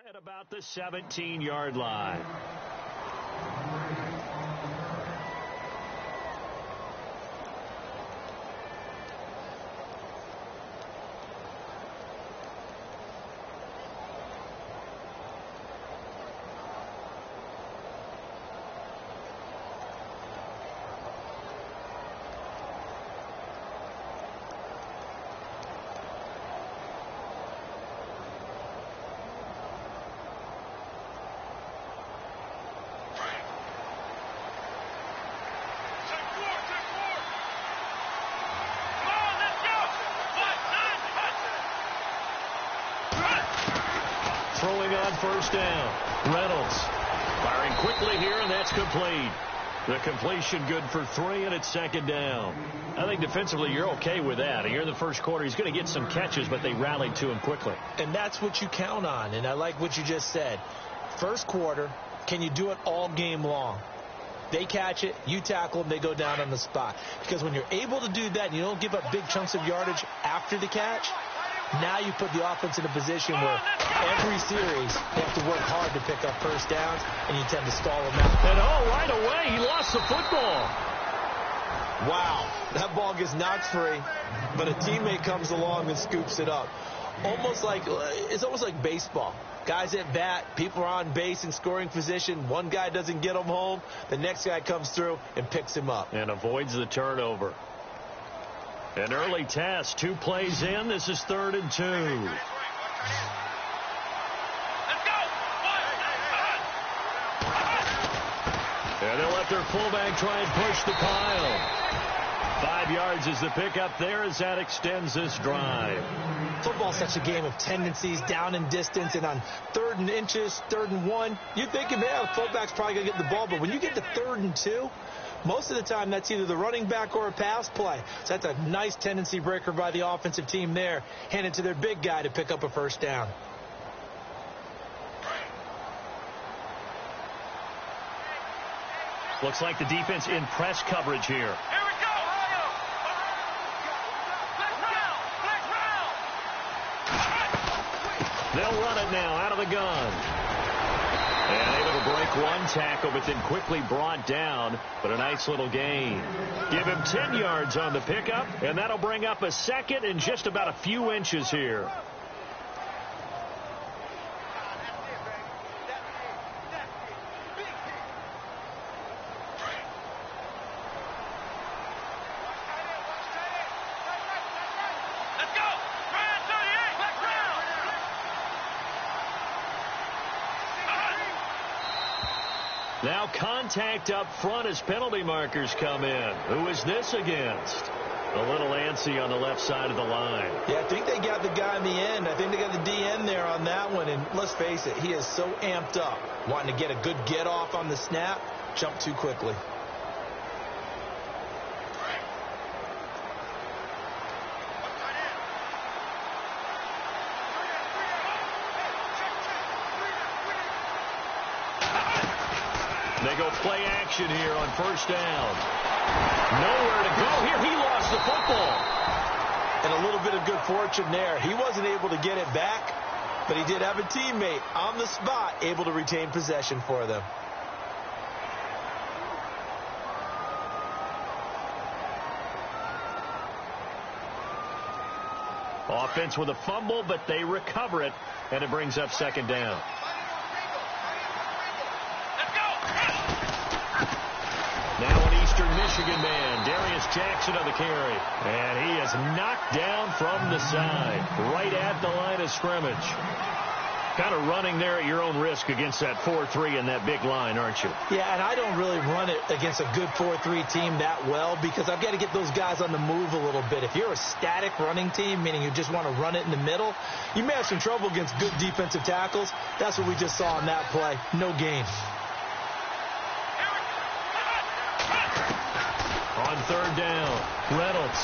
At about the 17-yard line. Throwing on first down. Reynolds firing quickly here, and that's complete. The completion good for 3, and it's second down. I think defensively you're okay with that. Here in the first quarter, he's going to get some catches, but they rallied to him quickly. And that's what you count on, and I like what you just said. First quarter, can you do it all game long? They catch it, you tackle them, they go down on the spot. Because when you're able to do that and you don't give up big chunks of yardage after the catch, now you put the offense in a position where every series they have to work hard to pick up first downs, and you tend to stall them out. And right away, he lost the football. Wow, that ball gets knocked free, but a teammate comes along and scoops it up. It's almost like baseball. Guys at bat, people are on base in scoring position. One guy doesn't get him home. The next guy comes through and picks him up. And avoids the turnover. An early test, 2 plays in. This is 3rd and 2. And they'll let their fullback try and push the pile. 5 yards is the pickup there as that extends this drive. Football's such a game of tendencies, down and distance, and on 3rd and inches, 3rd and 1, you're thinking, man, the fullback's probably going to get the ball. But when you get to 3rd and 2, most of the time that's either the running back or a pass play. So that's a nice tendency breaker by the offensive team there, handed to their big guy to pick up a first down. Looks like the defense in press coverage here. Here we go! They'll run it now out of the gun. And able to break one tackle, but then quickly brought down. But a nice little gain. Give him 10 yards on the pickup, and that'll bring up a 2nd and just about a few inches here. Now contact up front as penalty markers come in. Who is this against? A little antsy on the left side of the line. Yeah, I think they got the guy in the end. I think they got the DN there on that one. And let's face it, he is so amped up, wanting to get a good get off on the snap, jump too quickly. They go play action here on first down. Nowhere to go here. He lost the football. And a little bit of good fortune there. He wasn't able to get it back, but he did have a teammate on the spot able to retain possession for them. Offense with a fumble, but they recover it, and it brings up 2nd down. Now an Eastern Michigan man, Darius Jackson on the carry. And he is knocked down from the side, right at the line of scrimmage. Kind of running there at your own risk against that 4-3 and that big line, aren't you? Yeah, and I don't really run it against a good 4-3 team that well because I've got to get those guys on the move a little bit. If you're a static running team, meaning you just want to run it in the middle, you may have some trouble against good defensive tackles. That's what we just saw on that play. No gain. On 3rd down, Reynolds.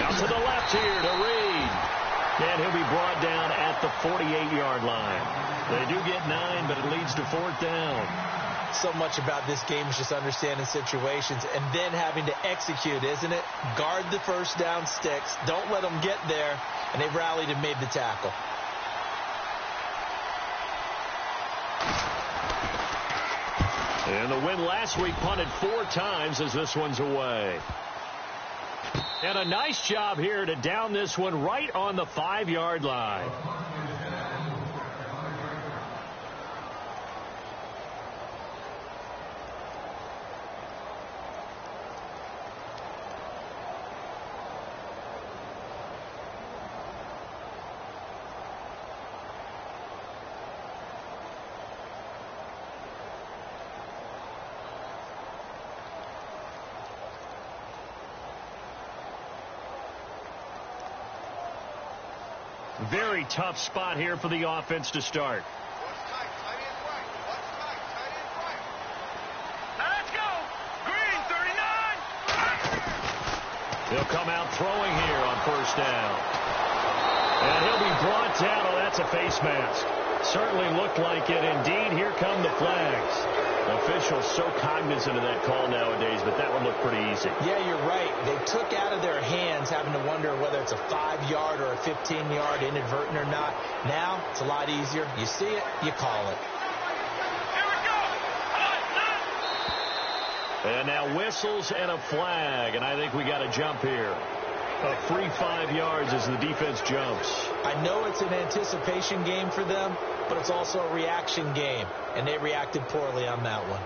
Out to the left here to Reed. And he'll be brought down at the 48-yard line. They do get 9, but it leads to 4th down. So much about this game is just understanding situations and then having to execute, isn't it? Guard the first down sticks. Don't let them get there. And they've rallied and made the tackle. And the win last week punted 4 times as this one's away. And a nice job here to down this one right on the 5-yard line. Very tough spot here for the offense to start. Let's go. Green, 39. He'll come out throwing here on first down. And he'll be brought down. Oh, that's a face mask. Certainly looked like it. Indeed, here come the flags. Officials so cognizant of that call nowadays, but that one looked pretty easy. Yeah, you're right. They took out of their hands having to wonder whether it's a 5-yard or a 15-yard inadvertent or not. Now, it's a lot easier. You see it, you call it. Here we go. And now whistles and a flag, and I think we got a jump here. A free 5 yards as the defense jumps. I know it's an anticipation game for them, but it's also a reaction game, and they reacted poorly on that one.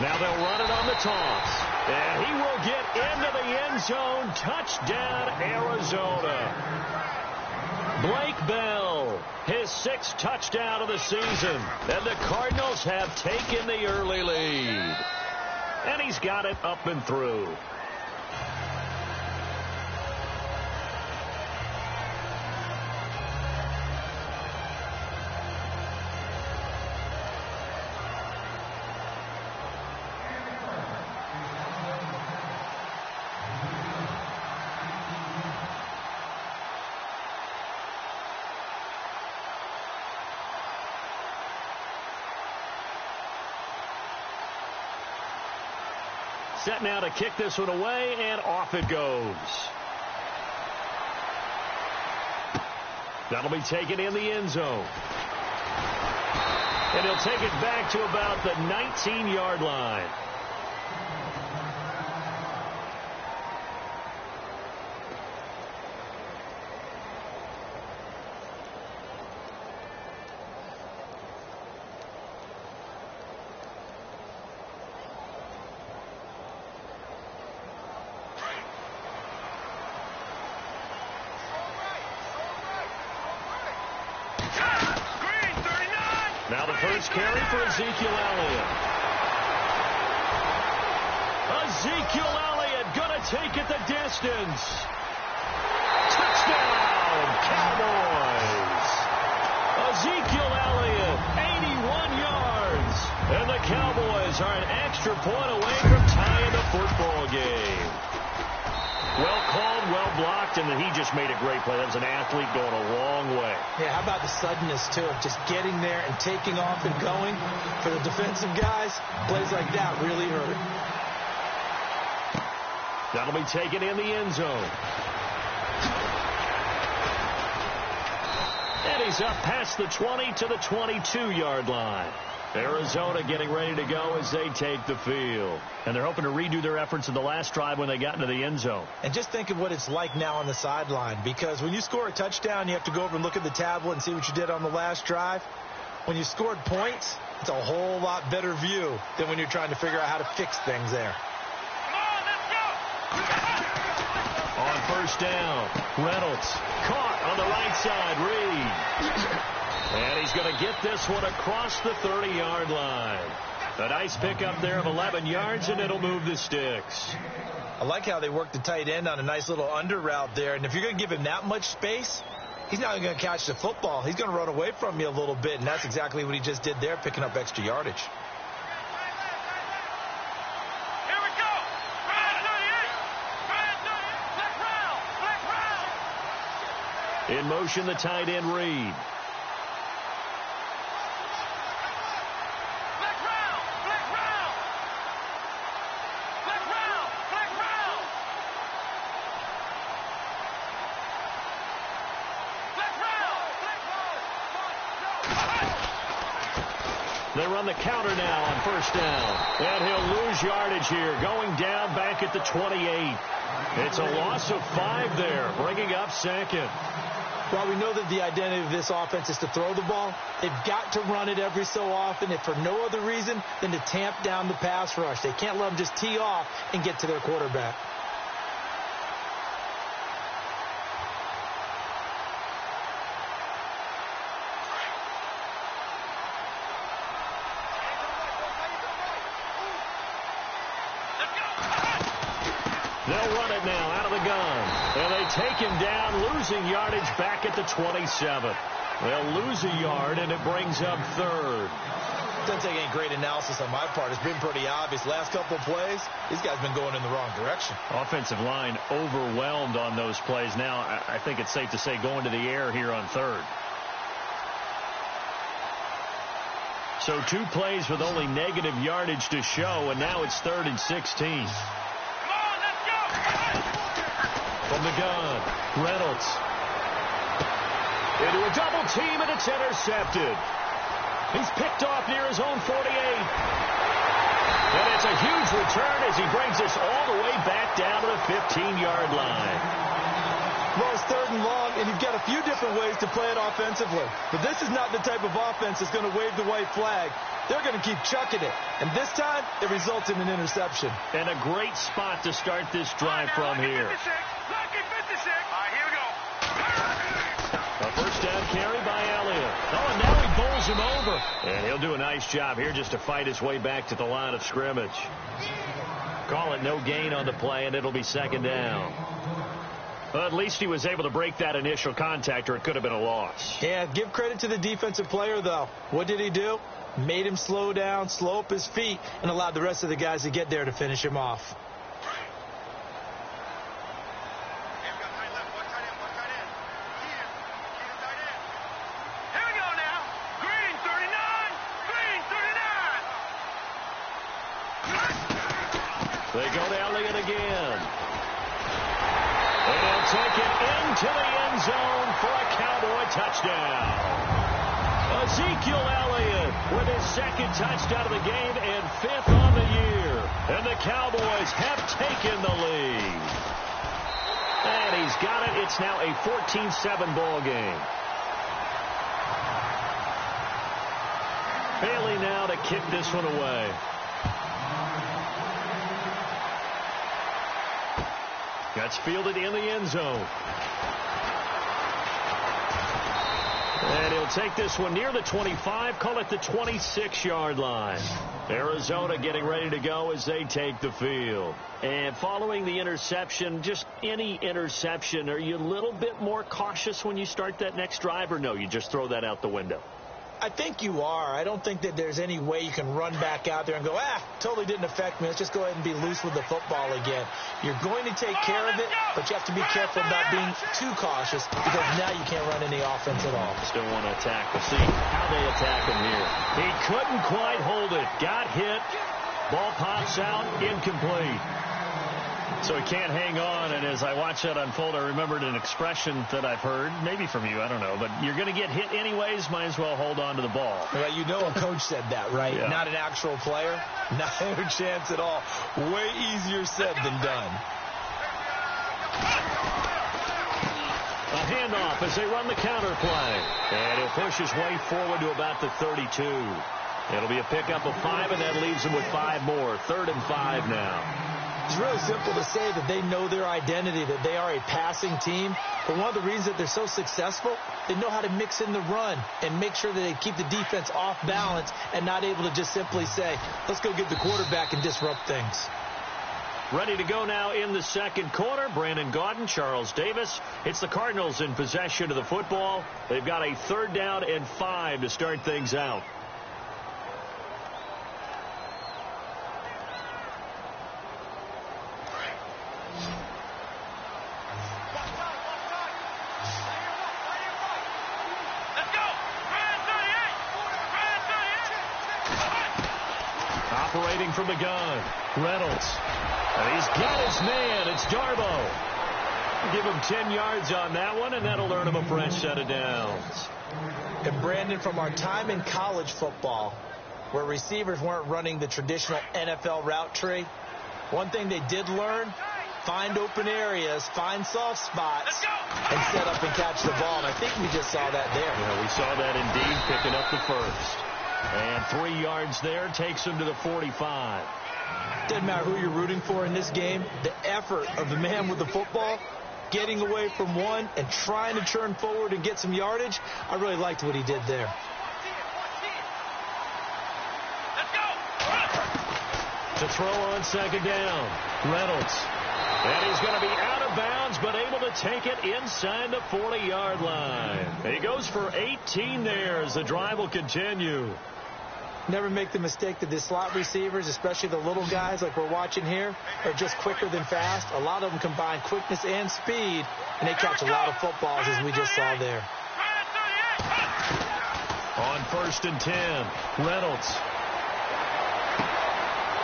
Now they'll run it on the toss. And he will get into the end zone. Touchdown, Arizona. Blake Bell, his 6th touchdown of the season. And the Cardinals have taken the early lead. And he's got it up and through. Set now to kick this one away, and off it goes. That'll be taken in the end zone. And he'll take it back to about the 19-yard line. Now the first carry for Ezekiel Elliott. Ezekiel Elliott going to take it the distance. Touchdown, Cowboys. Ezekiel Elliott, 81 yards. And the Cowboys are an extra point away from tying the football game. Well called, well blocked, and he just made a great play. That was an athlete going a long way. Yeah, how about the suddenness, too, of just getting there and taking off and going for the defensive guys? Plays like that really hurt. That'll be taken in the end zone. And he's up past the 20 to the 22-yard line. Arizona getting ready to go as they take the field. And they're hoping to redo their efforts in the last drive when they got into the end zone. And just think of what it's like now on the sideline, because when you score a touchdown, you have to go over and look at the tablet and see what you did on the last drive. When you scored points, it's a whole lot better view than when you're trying to figure out how to fix things there. On first down, Reynolds caught on the right side. Reed. And he's going to get this one across the 30-yard line. A nice pickup there of 11 yards, and it'll move the sticks. I like how they worked the tight end on a nice little under route there. And if you're going to give him that much space, he's not going to catch the football. He's going to run away from you a little bit, and that's exactly what he just did there, picking up extra yardage. Here we go. In motion, the tight end, Reed. They run the counter now on first down. And he'll lose yardage here, going down back at the 28. It's a loss of 5 there, bringing up second. Well, we know that the identity of this offense is to throw the ball. They've got to run it every so often, if for no other reason than to tamp down the pass rush. They can't let them just tee off and get to their quarterback. They'll run it now out of the gun. And they take him down, losing yardage back at the 27. They'll lose a yard, and it brings up third. Doesn't take any great analysis on my part. It's been pretty obvious. Last couple of plays, these guys been going in the wrong direction. Offensive line overwhelmed on those plays. Now, I think it's safe to say going to the air here on third. So 2 plays with only negative yardage to show, and now it's 3rd and 16. From the gun, Reynolds. Into a double team, and it's intercepted. He's picked off near his own 48. And it's a huge return as he brings us all the way back down to the 15-yard line. Well, it's 3rd and long, and you've got a few different ways to play it offensively. But this is not the type of offense that's going to wave the white flag. They're going to keep chucking it. And this time, it results in an interception. And a great spot to start this drive from here. Lucky 56. All right, here we go. A first down carry by Elliott. Oh, and now he bowls him over. And he'll do a nice job here just to fight his way back to the line of scrimmage. Call it no gain on the play, and it'll be 2nd down. Well, at least he was able to break that initial contact, or it could have been a loss. Yeah, give credit to the defensive player, though. What did he do? Made him slow down, slow up his feet, and allowed the rest of the guys to get there to finish him off. Here we go now. Green 39. Green 39. They go to Elliott again. And he'll take it into the end zone for a Cowboy touchdown. Ezekiel Elliott with his 2nd touchdown of the game and 5th on the year. And the Cowboys have taken the lead. And he's got it. It's now a 14-7 ball game. Bailey now to kick this one away. That's fielded in the end zone. And he'll take this one near the 25, call it the 26-yard line. Arizona getting ready to go as they take the field. And following the interception, just any interception, are you a little bit more cautious when you start that next drive, or no, you just throw that out the window? I think you are. I don't think that there's any way you can run back out there and go, totally didn't affect me. Let's just go ahead and be loose with the football again. You're going to take care of it, but you have to be careful about being too cautious because now you can't run any offense at all. Still want to attack. We'll see how they attack him here. He couldn't quite hold it. Got hit. Ball pops out. Incomplete. So he can't hang on, and as I watch that unfold, I remembered an expression that I've heard, maybe from you, I don't know, but you're going to get hit anyways, might as well hold on to the ball. Well, you know a coach said that, right? Yeah. Not an actual player. Not a chance at all. Way easier said than done. A handoff as they run the counter play. And he'll push his way forward to about the 32. It'll be a pickup of 5, and that leaves him with 5 more. 3rd and 5 now. It's really simple to say that they know their identity, that they are a passing team. But one of the reasons that they're so successful, they know how to mix in the run and make sure that they keep the defense off balance and not able to just simply say, let's go get the quarterback and disrupt things. Ready to go now in the 2nd quarter. Brandon Gaudin, Charles Davis. It's the Cardinals in possession of the football. They've got a 3rd down and 5 to start things out. Operating from the gun, Reynolds. And he's got his man. It's Darbo. Give him 10 yards on that one, and that'll earn him a fresh set of downs. And Brandon, from our time in college football, where receivers weren't running the traditional NFL route tree. One thing they did learn, find open areas, find soft spots, and set up and catch the ball. And I think we just saw that there. Yeah, we saw that indeed, picking up the first. And 3 yards there takes him to the 45. Doesn't matter who you're rooting for in this game. The effort of the man with the football, getting away from one and trying to turn forward and get some yardage, I really liked what he did there. To throw on second down, Reynolds. And he's going to be out of bounds, but able to take it inside the 40-yard line. He goes for 18 there as the drive will continue. Never make the mistake that the slot receivers, especially the little guys like we're watching here, are just quicker than fast. A lot of them combine quickness and speed, and they catch a lot of footballs, as we just saw there. On 1st and 10, Reynolds.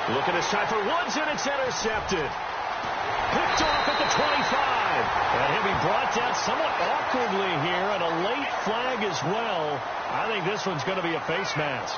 Looking this time for Woods, and it's intercepted. Picked off at the 25. And he'll be brought down somewhat awkwardly here, and a late flag as well. I think this one's going to be a face mask.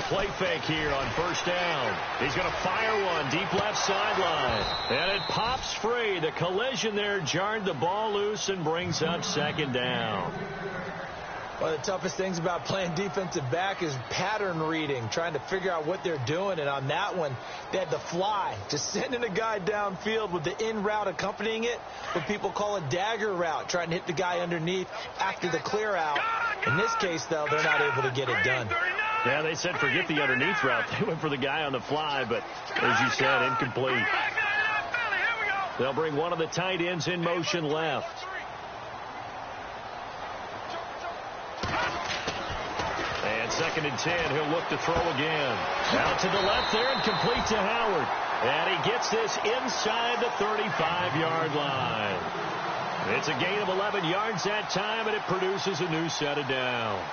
Play fake here on 1st down. He's going to fire one deep left sideline. And it pops free. The collision there jarred the ball loose and brings up 2nd down. One of the toughest things about playing defensive back is pattern reading, trying to figure out what they're doing. And on that one, they had the fly, just sending a guy downfield with the in route accompanying it, what people call a dagger route, trying to hit the guy underneath after the clear out. In this case, though, they're not able to get it done. Yeah, they said forget the underneath route. They went for the guy on the fly, but as you said, incomplete. They'll bring one of the tight ends in motion left. And 2nd and 10, he'll look to throw again. Out to the left there and complete to Howard. And he gets this inside the 35-yard line. It's a gain of 11 yards that time, and it produces a new set of downs.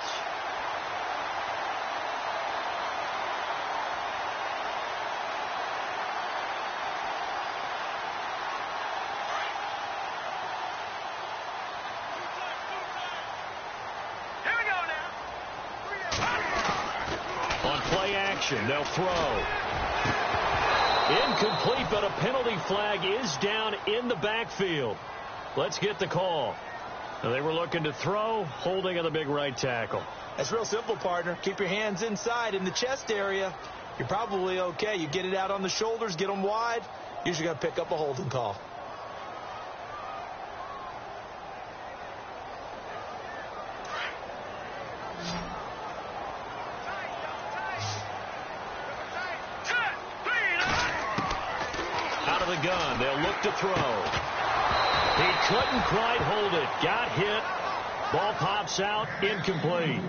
They'll throw. Incomplete, but a penalty flag is down in the backfield. Let's get the call. They were looking to throw, holding on the big right tackle. That's real simple, partner. Keep your hands inside in the chest area. You're probably okay. You get it out on the shoulders, get them wide. Usually going to pick up a holding call. The gun. They'll look to throw. He couldn't quite hold it. Got hit. Ball pops out. Incomplete.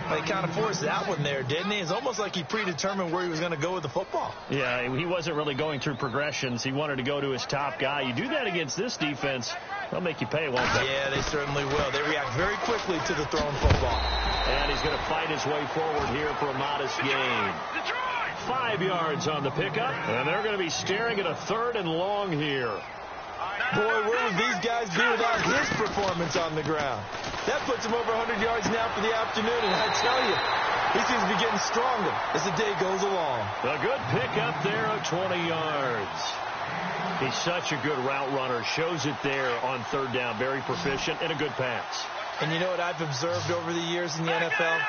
Well, he kind of forced that one there, didn't he? It's almost like he predetermined where he was going to go with the football. Yeah, he wasn't really going through progressions. He wanted to go to his top guy. You do that against this defense, they'll make you pay, won't they? Yeah, they certainly will. They react very quickly to the thrown football. And he's going to fight his way forward here for a modest gain. 5 yards on the pickup, and they're going to be staring at a 3rd and long here. Boy, where would these guys be without his performance on the ground? That puts him over 100 yards now for the afternoon, and I tell you, he seems to be getting stronger as the day goes along. A good pickup there of 20 yards. He's such a good route runner. Shows it there on 3rd down. Very proficient and a good pass. And you know what I've observed over the years in the NFL?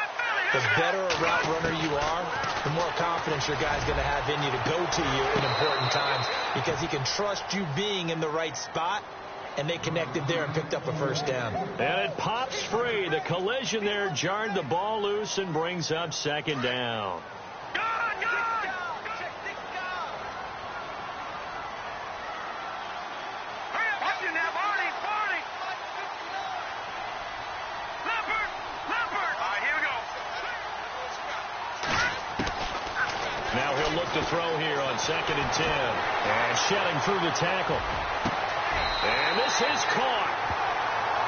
The better a route runner you are, the more confidence your guy's going to have in you to go to you in important times because he can trust you being in the right spot, and they connected there and picked up a 1st down. And it pops free. The collision there jarred the ball loose and brings up 2nd down. look to throw here on 2nd and 10. And shedding through the tackle. And this is caught.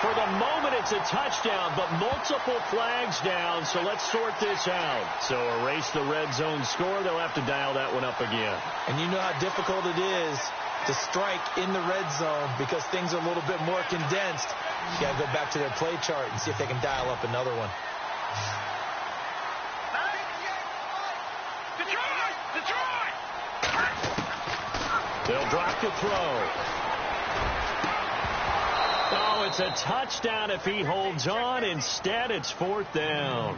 For the moment, it's a touchdown, but multiple flags down, so let's sort this out. So erase the red zone score. They'll have to dial that one up again. And you know how difficult it is to strike in the red zone because things are a little bit more condensed. You got to go back to their play chart and see if they can dial up another one. They'll drop the throw. Oh, it's a touchdown if he holds on. Instead, it's 4th down.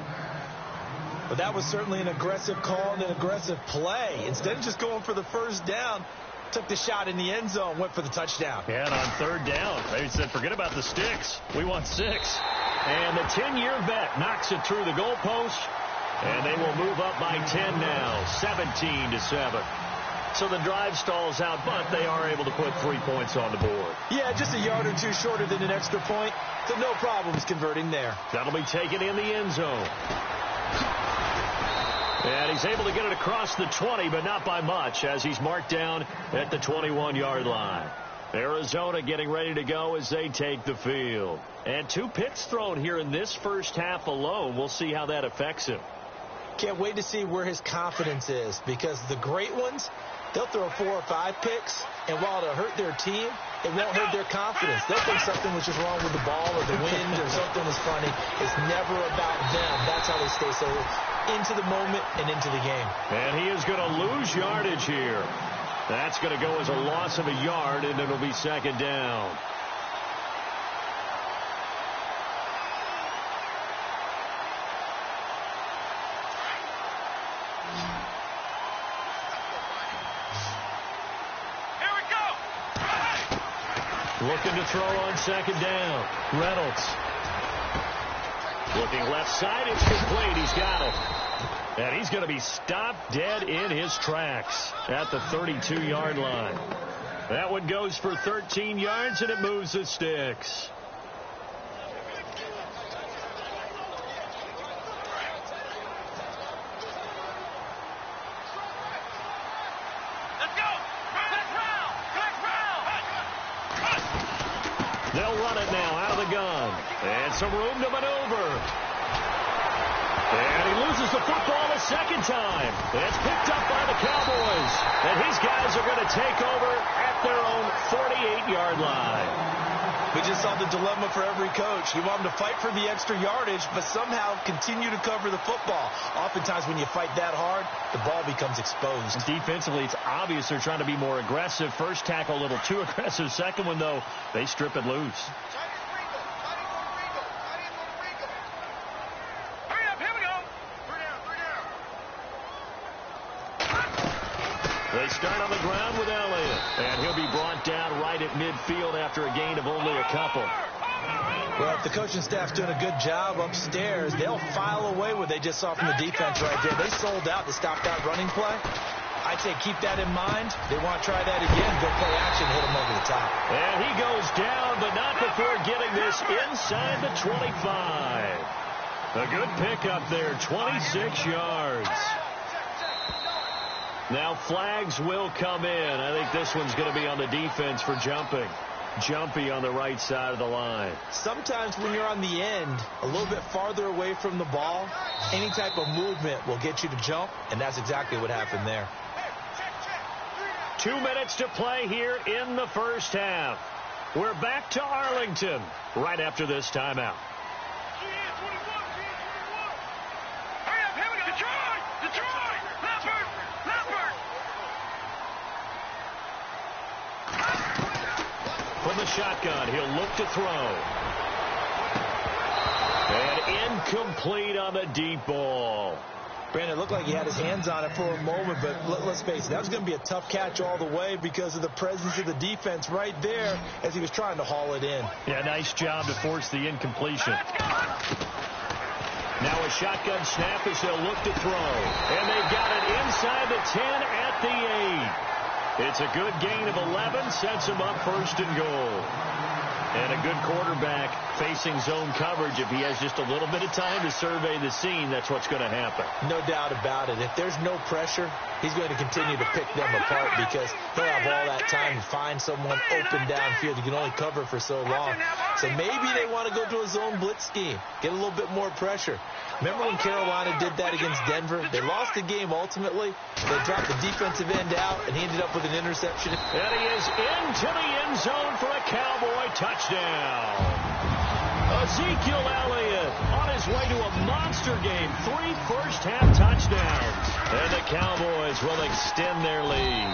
But that was certainly an aggressive call and an aggressive play. Instead of just going for the first down, took the shot in the end zone, went for the touchdown. Yeah, and on 3rd down, they said, forget about the sticks. We want 6. And the 10-year vet knocks it through the goalpost, and they will move up by 10 now, 17-7. So the drive stalls out, but they are able to put 3 points on the board. Yeah, just a yard or two shorter than an extra point, so no problems converting there. That'll be taken in the end zone. And he's able to get it across the 20, but not by much, as he's marked down at the 21-yard line. Arizona getting ready to go as they take the field. And 2 picks thrown here in this first half alone. We'll see how that affects him. Can't wait to see where his confidence is, because the great ones, they'll throw 4 or 5 picks, and while it'll hurt their team, it won't hurt their confidence. They'll think something was just wrong with the ball or the wind or something was funny. It's never about them. That's how they stay so into the moment and into the game. And he is going to lose yardage here. That's going to go as a loss of a yard, and it'll be 2nd down. Looking to throw on 2nd down. Reynolds. Looking left side. It's complete. He's got it. And he's going to be stopped dead in his tracks at the 32-yard line. That one goes for 13 yards, and it moves the sticks. They'll run it now out of the gun. And some room to maneuver. And he loses the football a second time. It's picked up by the Cowboys. And his guys are going to take over at their own 48-yard line. We just saw the dilemma for every coach. You want them to fight for the extra yardage, but somehow continue to cover the football. Oftentimes when you fight that hard, the ball becomes exposed. Defensively, it's obvious they're trying to be more aggressive. First tackle a little too aggressive. Second one, though, they strip it loose. They start on the ground with Elliott, and he'll be brought down right at midfield after a gain of only a couple. Well, if the coaching staff's doing a good job upstairs, they'll file away what they just saw from the defense right there. They sold out to stop that running play. I'd say keep that in mind. They want to try that again. Go play action, hit him over the top. And he goes down, but not before getting this inside the 25. A good pickup there, 26 yards. Now flags will come in. I think this one's going to be on the defense for jumping. Jumpy on the right side of the line. Sometimes when you're on the end, a little bit farther away from the ball, any type of movement will get you to jump, and that's exactly what happened there. 2 minutes to play here in the first half. We're back to Arlington right after this timeout. From the shotgun, he'll look to throw. And incomplete on the deep ball. Brandon, it looked like he had his hands on it for a moment, but let's face it, that was going to be a tough catch all the way because of the presence of the defense right there as he was trying to haul it in. Yeah, nice job to force the incompletion. Now a shotgun snap as they'll look to throw. And they've got it inside the 10 at the 8. It's a good gain of 11, sets them up 1st and goal. And a good quarterback facing zone coverage, if he has just a little bit of time to survey the scene, that's what's going to happen. No doubt about it. If there's no pressure, he's going to continue to pick them apart because he'll have all that time to find someone open downfield. You can only cover for so long. So maybe they want to go to a zone blitz scheme, get a little bit more pressure. Remember when Carolina did that against Denver? They lost the game ultimately. They dropped the defensive end out, and he ended up with an interception. And he is into the end zone for a Cowboy touchdown. Ezekiel Elliott on his way to a monster game. 3 first-half touchdowns. And the Cowboys will extend their lead.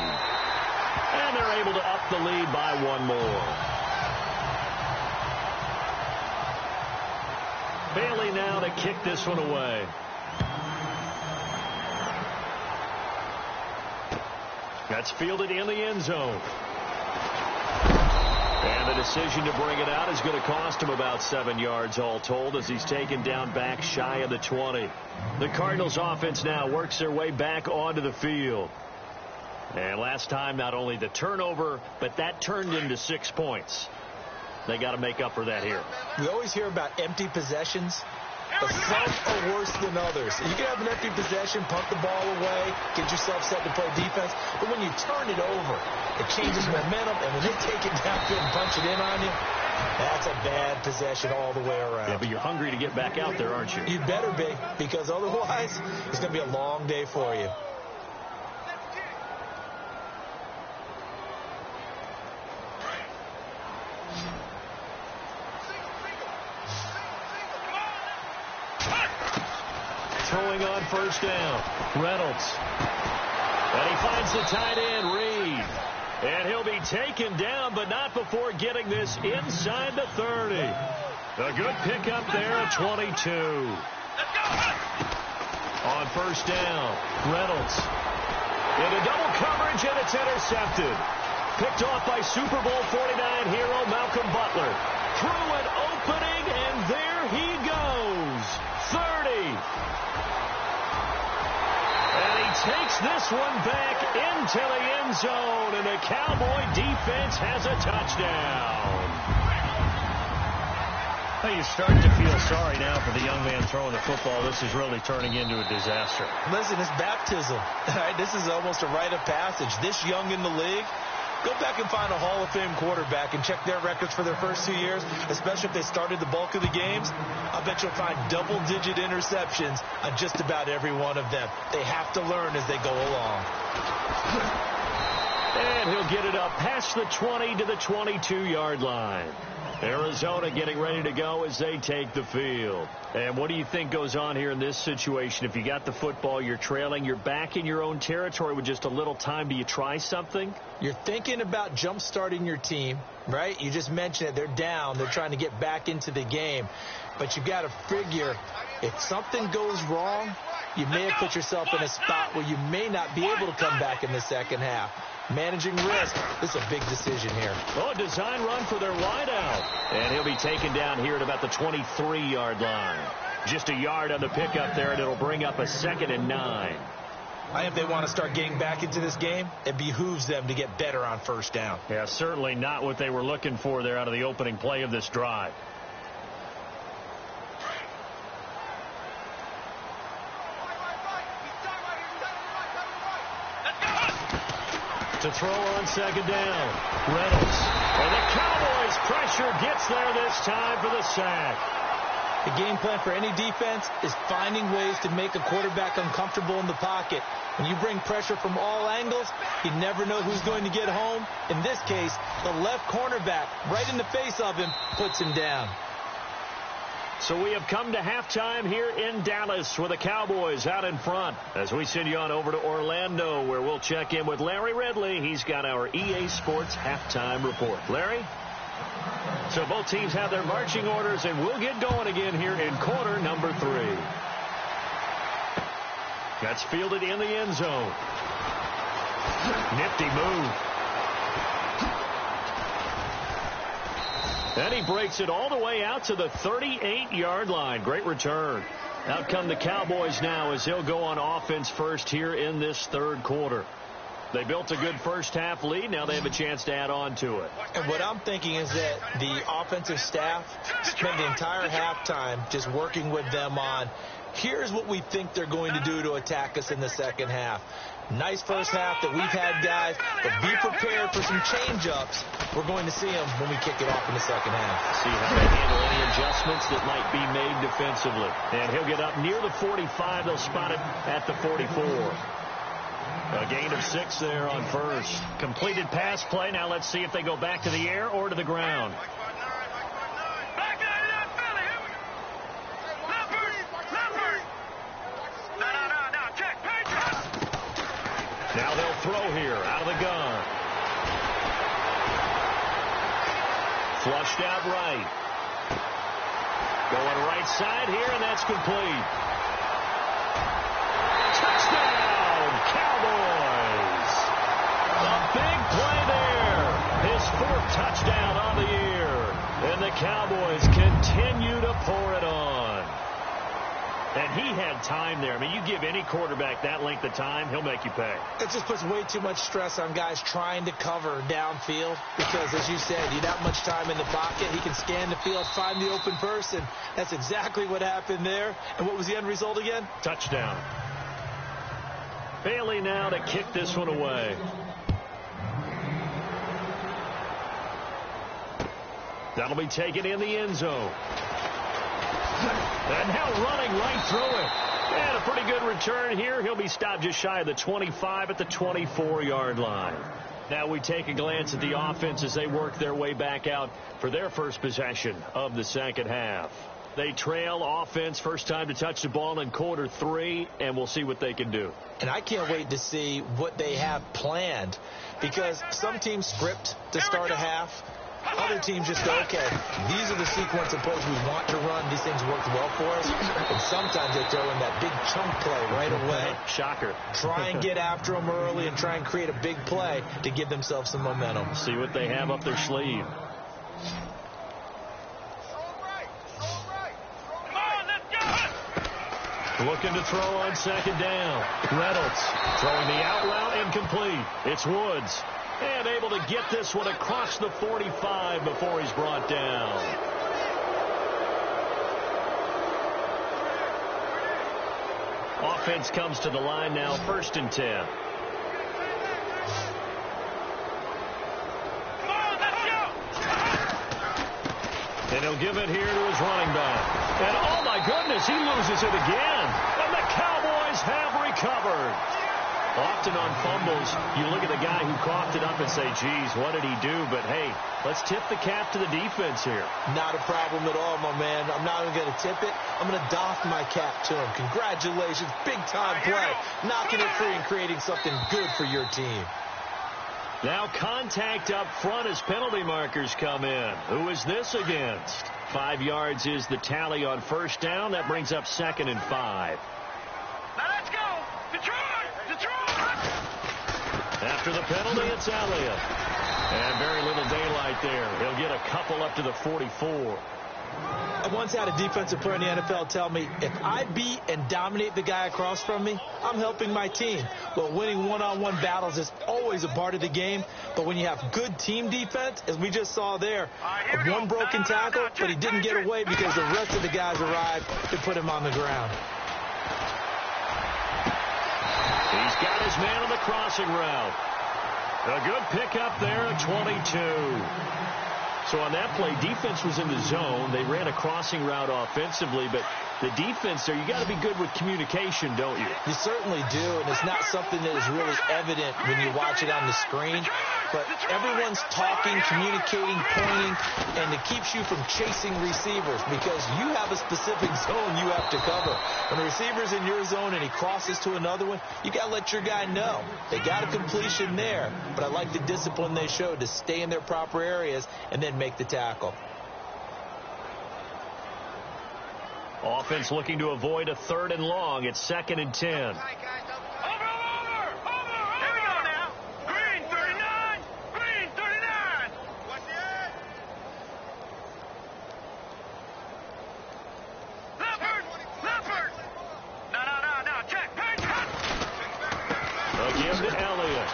And they're able to up the lead by 1 more. Bailey now to kick this one away. That's fielded in the end zone. And the decision to bring it out is going to cost him about 7 yards all told as he's taken down back shy of the 20. The Cardinals offense now works their way back onto the field. And last time, not only the turnover, but that turned into 6 points. They got to make up for that here. We always hear about empty possessions, but some are worse than others. You can have an empty possession, punt the ball away, get yourself set to play defense, but when you turn it over, it changes momentum, and when they take it downfield and punch it in on you, that's a bad possession all the way around. Yeah, but you're hungry to get back out there, aren't you? You better be, because otherwise, it's going to be a long day for you. Throwing on first down, Reynolds. And he finds the tight end, Reed. And he'll be taken down, but not before getting this inside the 30. A good pickup there at 22. On first down, Reynolds. Into double coverage, and it's intercepted. Picked off by Super Bowl 49 hero Malcolm Butler. Through an opening, and there he goes. 30. And he takes this one back into the end zone, and the Cowboy defense has a touchdown. Well, you start to feel sorry now for the young man throwing the football. This is really turning into a disaster. Listen, it's baptism. Right? This is almost a rite of passage. This young in the league, go back and find a Hall of Fame quarterback and check their records for their first 2 years, especially if they started the bulk of the games. I bet you'll find double-digit interceptions on just about every one of them. They have to learn as they go along. And he'll get it up past the 20 to the 22-yard line. Arizona getting ready to go as they take the field. And what do you think goes on here in this situation? If you got the football, you're trailing, you're back in your own territory with just a little time. Do you try something? You're thinking about jump-starting your team, right? You just mentioned it. They're down. They're trying to get back into the game. But you got to figure if something goes wrong, you may have put yourself in a spot where you may not be able to come back in the second half. Managing risk, this is a big decision here. Oh, a design run for their wideout. And he'll be taken down here at about the 23-yard line. Just a yard on the pickup there, and it'll bring up a 2nd and 9. If they want to start getting back into this game, it behooves them to get better on first down. Yeah, certainly not what they were looking for there out of the opening play of this drive. To throw on second down, Reynolds. And the Cowboys' pressure gets there this time for the sack. The game plan for any defense is finding ways to make a quarterback uncomfortable in the pocket. When you bring pressure from all angles, you never know who's going to get home. In this case, the left cornerback, right in the face of him, puts him down. So we have come to halftime here in Dallas with the Cowboys out in front. As we send you on over to Orlando, where we'll check in with Larry Ridley. He's got our EA Sports halftime report. Larry? So both teams have their marching orders, and we'll get going again here in quarter number 3. That's fielded in the end zone. Nifty move. And he breaks it all the way out to the 38-yard line. Great return. Out come the Cowboys now as they'll go on offense first here in this third quarter. They built a good first-half lead. Now they have a chance to add on to it. And what I'm thinking is that the offensive staff spend the entire halftime just working with them on, here's what we think they're going to do to attack us in the second half. Nice first half that we've had, guys, but be prepared for some change-ups. We're going to see them when we kick it off in the second half. See how they handle any adjustments that might be made defensively. And he'll get up near the 45. They'll spot it at the 44. A gain of 6 there on first. Completed pass play. Now let's see if they go back to the air or to the ground. Now they'll throw here out of the gun. Flushed out right. Going right side here, and that's complete. Touchdown, Cowboys. A big play there. His 4th touchdown on the year. And the Cowboys continue to pour it on. And he had time there. I mean, you give any quarterback that length of time, he'll make you pay. It just puts way too much stress on guys trying to cover downfield because, as you said, you have that much time in the pocket. He can scan the field, find the open person. That's exactly what happened there. And what was the end result again? Touchdown. Bailey now to kick this one away. That'll be taken in the end zone. And now running right through it. And a pretty good return here. He'll be stopped just shy of the 25 at the 24-yard line. Now we take a glance at the offense as they work their way back out for their first possession of the second half. They trail offense, first time to touch the ball in quarter 3, and we'll see what they can do. And I can't wait to see what they have planned because some teams script to start a half. Other teams just go, okay, these are the sequence of plays we want to run. These things worked well for us. And sometimes they throw in that big chunk play right away. Shocker. Try and get after them early and try and create a big play to give themselves some momentum. See what they have up their sleeve. Looking to throw on second down. Reynolds throwing the out route incomplete. It's Woods. And able to get this one across the 45 before he's brought down. Offense comes to the line now, 1st and 10. And he'll give it here to his running back. And oh my goodness, he loses it again. And the Cowboys have recovered. Often on fumbles, you look at the guy who coughed it up and say, geez, what did he do? But, hey, let's tip the cap to the defense here. Not a problem at all, my man. I'm not even going to tip it. I'm going to doff my cap to him. Congratulations. Big-time play. Knocking it free and creating something good for your team. Now contact up front as penalty markers come in. Who is this against? 5 yards is the tally on first down. That brings up 2nd and 5. Now let's go. Detroit! After the penalty, it's Elliott. And very little daylight there. He'll get a couple up to the 44. I once had a defensive player in the NFL tell me, if I beat and dominate the guy across from me, I'm helping my team. Well, winning one-on-one battles is always a part of the game. But when you have good team defense, as we just saw there, one broken tackle, but he didn't get away because the rest of the guys arrived to put him on the ground. He's got his man on the crossing route. A good pickup there at 22. So on that play, defense was in the zone. They ran a crossing route offensively, but the defense there, you got to be good with communication, don't you? You certainly do, and it's not something that is really evident when you watch it on the screen. But everyone's talking, communicating, pointing, and it keeps you from chasing receivers because you have a specific zone you have to cover. When the receiver's in your zone and he crosses to another one, you got to let your guy know. They got a completion there, but I like the discipline they showed to stay in their proper areas and then make the tackle. Offense looking to avoid a 3rd and long. It's 2nd and 10. Give to Elliott.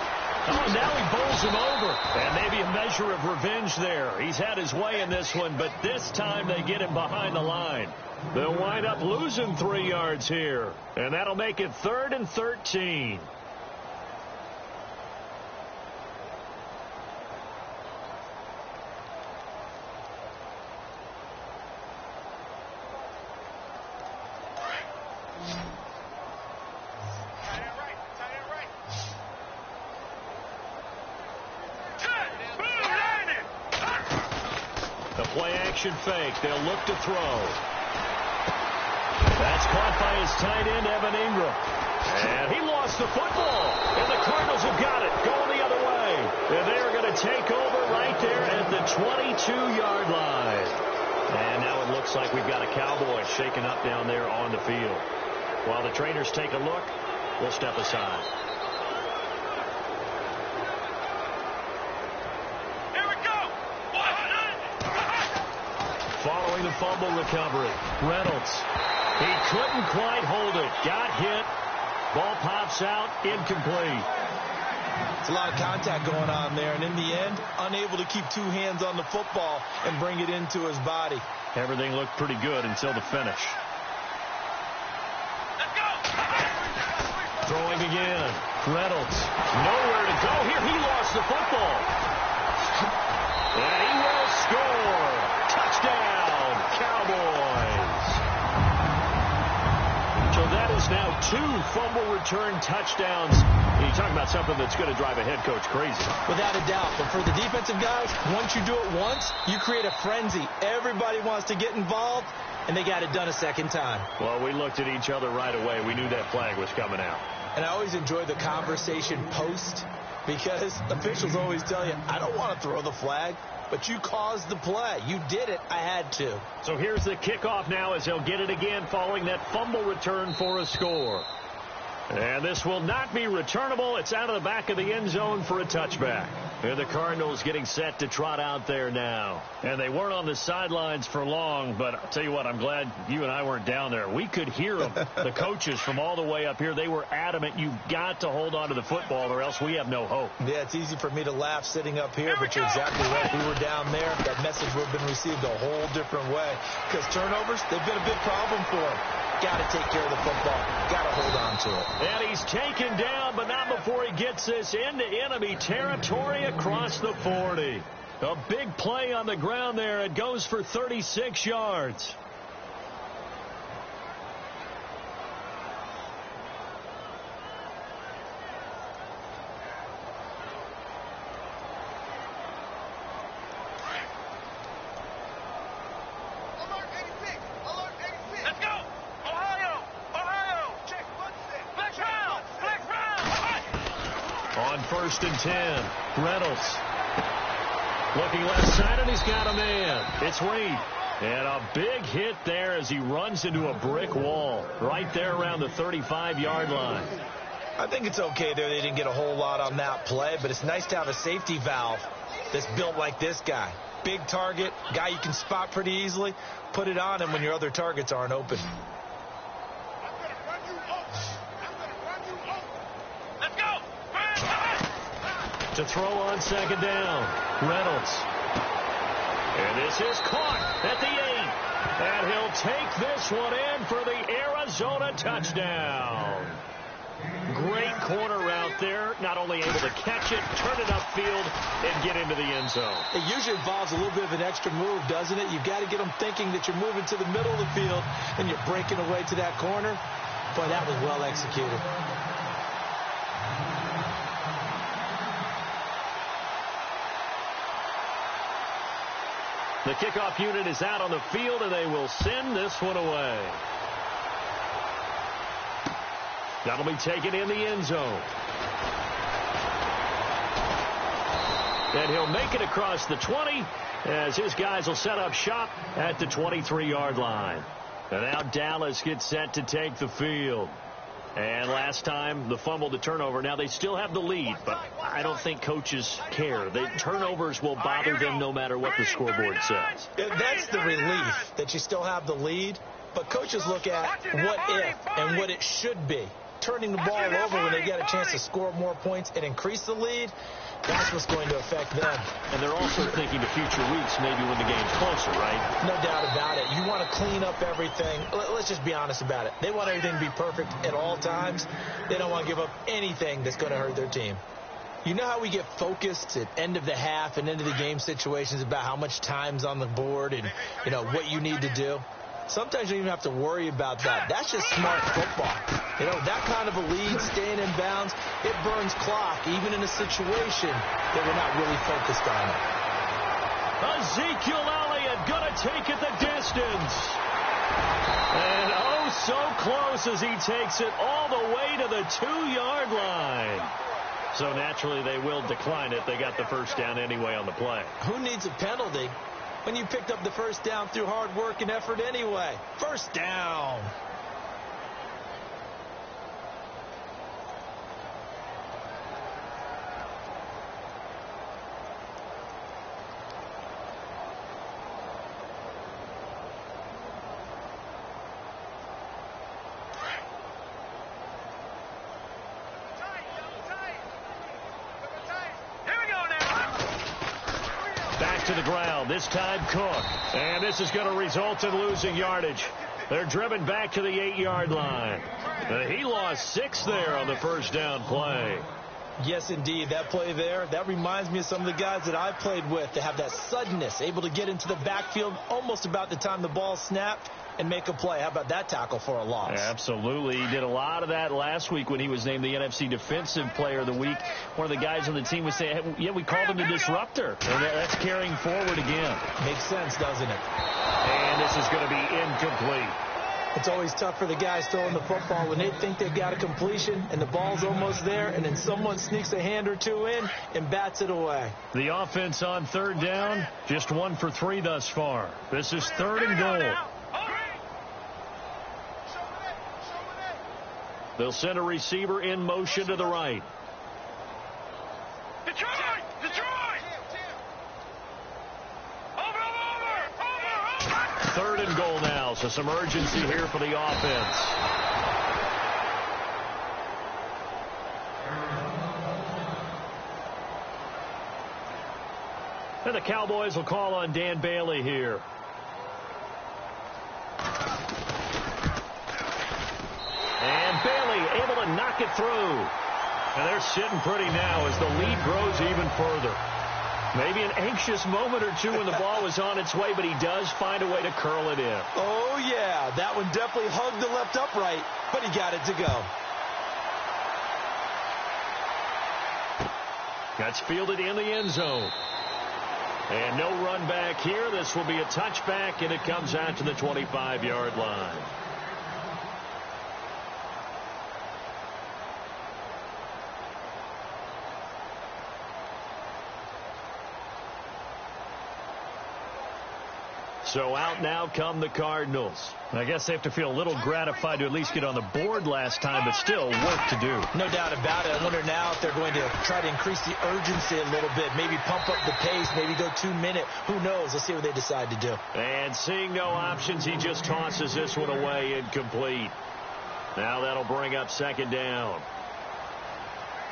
Oh, now he bowls him over. And maybe a measure of revenge there. He's had his way in this one, but this time they get him behind the line. They'll wind up losing 3 yards here. And that'll make it 3rd and 13. The play action fake. They'll look to throw. That's caught by his tight end, Evan Ingram. And he lost the football. And the Cardinals have got it. Going the other way. And they're going to take over right there at the 22-yard line. And now it looks like we've got a Cowboy shaken up down there on the field. While the trainers take a look, we'll step aside. Following the fumble recovery, Reynolds. He couldn't quite hold it. Got hit. Ball pops out. Incomplete. It's a lot of contact going on there, and in the end, unable to keep 2 hands on the football and bring it into his body. Everything looked pretty good until the finish. Let's go! Throwing again. Reynolds. Nowhere to go here. He lost the football. And he will score. Touchdown, Cowboys. So that is now 2 fumble return touchdowns. You're talking about something that's going to drive a head coach crazy. Without a doubt. But for the defensive guys, once you do it once, you create a frenzy. Everybody wants to get involved, and they got it done a second time. Well, we looked at each other right away. We knew that flag was coming out. And I always enjoy the conversation post, because officials always tell you, I don't want to throw the flag, but you caused the play. You did it. I had to. So here's the kickoff now as they'll get it again following that fumble return for a score. And this will not be returnable. It's out of the back of the end zone for a touchback. And the Cardinals getting set to trot out there now. And they weren't on the sidelines for long, but I'll tell you what, I'm glad you and I weren't down there. We could hear them. The coaches from all the way up here, they were adamant. You've got to hold on to the football or else we have no hope. Yeah, it's easy for me to laugh sitting up here, but you're exactly right. If we were down there, that message would have been received a whole different way. Because turnovers, they've been a big problem for them. Got to take care of the football. Got to hold on to it. And he's taken down, but not before he gets this into enemy territory across the 40. A big play on the ground there. It goes for 36 yards. On 1st and 10, Reynolds looking left side, and he's got a man. It's Reed. And a big hit there as he runs into a brick wall right there around the 35-yard line. I think it's okay there. They didn't get a whole lot on that play, but it's nice to have a safety valve that's built like this guy. Big target, guy you can spot pretty easily. Put it on him when your other targets aren't open. To throw on 2nd down, Reynolds. And this is caught at the 8. And he'll take this one in for the Arizona touchdown. Great corner route there. Not only able to catch it, turn it upfield, and get into the end zone. It usually involves a little bit of an extra move, doesn't it? You've got to get them thinking that you're moving to the middle of the field and you're breaking away to that corner. Boy, that was well executed. The kickoff unit is out on the field, and they will send this one away. That'll be taken in the end zone. And he'll make it across the 20 as his guys will set up shop at the 23-yard line. And now Dallas gets set to take the field. And last time, the fumble, the turnover. Now, they still have the lead, but I don't think coaches care. The turnovers will bother them no matter what the scoreboard says. That's the relief, that you still have the lead. But coaches look at what if and what it should be. turning the ball over when they get a chance to score more points and increase the lead, that's what's going to affect them. And they're also thinking to future weeks, maybe when the game's closer, right? No doubt about it. You want to clean up everything. Let's just be honest about it. They want everything to be perfect at all times. They don't want to give up anything that's going to hurt their team. You know how we get focused at end of the half and end of the game situations about how much time's on the board and, what you need to do? Sometimes you don't even have to worry about that. That's just smart football. That kind of a lead, staying in bounds, it burns clock, even in a situation that we're not really focused on it. Ezekiel Elliott going to take it the distance. And so close as he takes it all the way to the 2-yard line. So naturally they will decline it. They got the first down anyway on the play. Who needs a penalty when you picked up the first down through hard work and effort anyway? First down. To the ground, this time Cook. And this is going to result in losing yardage. They're driven back to the 8-yard line. He lost 6 there on the first down play. Yes, indeed. That play there, that reminds me of some of the guys that I played with that have that suddenness, able to get into the backfield almost about the time the ball snapped and make a play. How about that tackle for a loss? Absolutely. He did a lot of that last week when he was named the NFC Defensive Player of the Week. One of the guys on the team was saying, hey, yeah, we called him the disruptor. And that's carrying forward again. Makes sense, doesn't it? And this is going to be incomplete. It's always tough for the guys throwing the football when they think they've got a completion and the ball's almost there, and then someone sneaks a hand or two in and bats it away. The offense on third down, just 1 for 3 thus far. This is 3rd and goal. They'll send a receiver in motion to the right. Detroit! Detroit! Over! 3rd and goal now, so some urgency here for the offense. And the Cowboys will call on Dan Bailey here. And Bailey able to knock it through. And they're sitting pretty now as the lead grows even further. Maybe an anxious moment or two when the ball was on its way, but he does find a way to curl it in. Oh, yeah. That one definitely hugged the left upright, but he got it to go. That's fielded in the end zone. And no run back here. This will be a touchback, and it comes out to the 25-yard line. So out now come the Cardinals. I guess they have to feel a little gratified to at least get on the board last time, but still work to do. No doubt about it. I wonder now if they're going to try to increase the urgency a little bit, maybe pump up the pace, maybe go 2-minute. Who knows? Let's see what they decide to do. And seeing no options, he just tosses this one away, incomplete. Now that'll bring up 2nd down.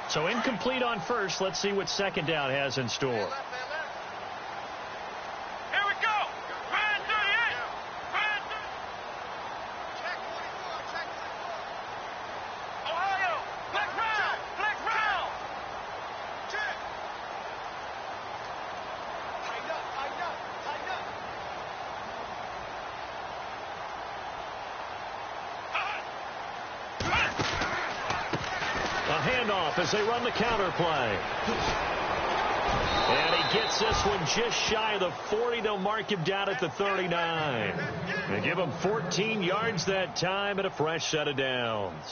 So incomplete on first. Let's see what 2nd down has in store. As they run the counter play. And he gets this one just shy of the 40. They'll mark him down at the 39. They give him 14 yards that time and a fresh set of downs.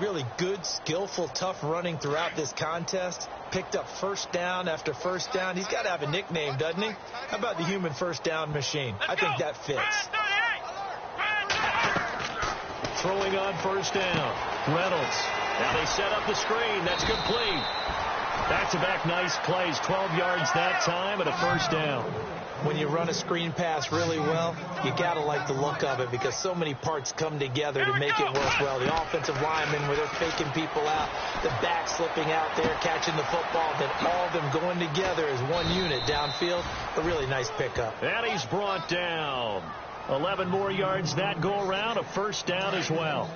Really good, skillful, tough running throughout this contest. Picked up first down after first down. He's got to have a nickname, doesn't he? How about the human first down machine? I think that fits. Throwing on first down. Reynolds. Now they set up the screen. That's complete. Back-to-back nice plays. 12 yards that time and a first down. when you run a screen pass really well, you got to like the look of it because so many parts come together to make it work well. The offensive linemen, where they're faking people out, the back slipping out there, catching the football, then all of them going together as one unit downfield. A really nice pickup. And he's brought down. 11 more yards that go around, a first down as well.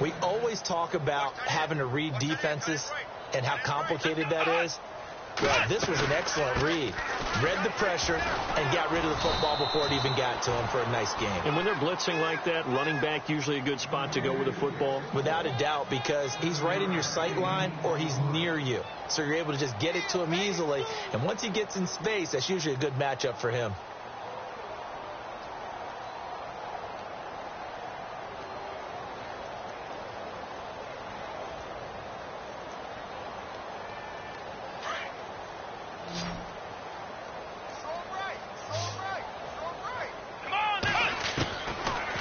We always talk about having to read defenses and how complicated that is. Well, this was an excellent read. Read the pressure and got rid of the football before it even got to him for a nice game. And when they're blitzing like that, running back usually a good spot to go with the football? Without a doubt, because he's right in your sight line or he's near you. So you're able to just get it to him easily. And once he gets in space, that's usually a good matchup for him.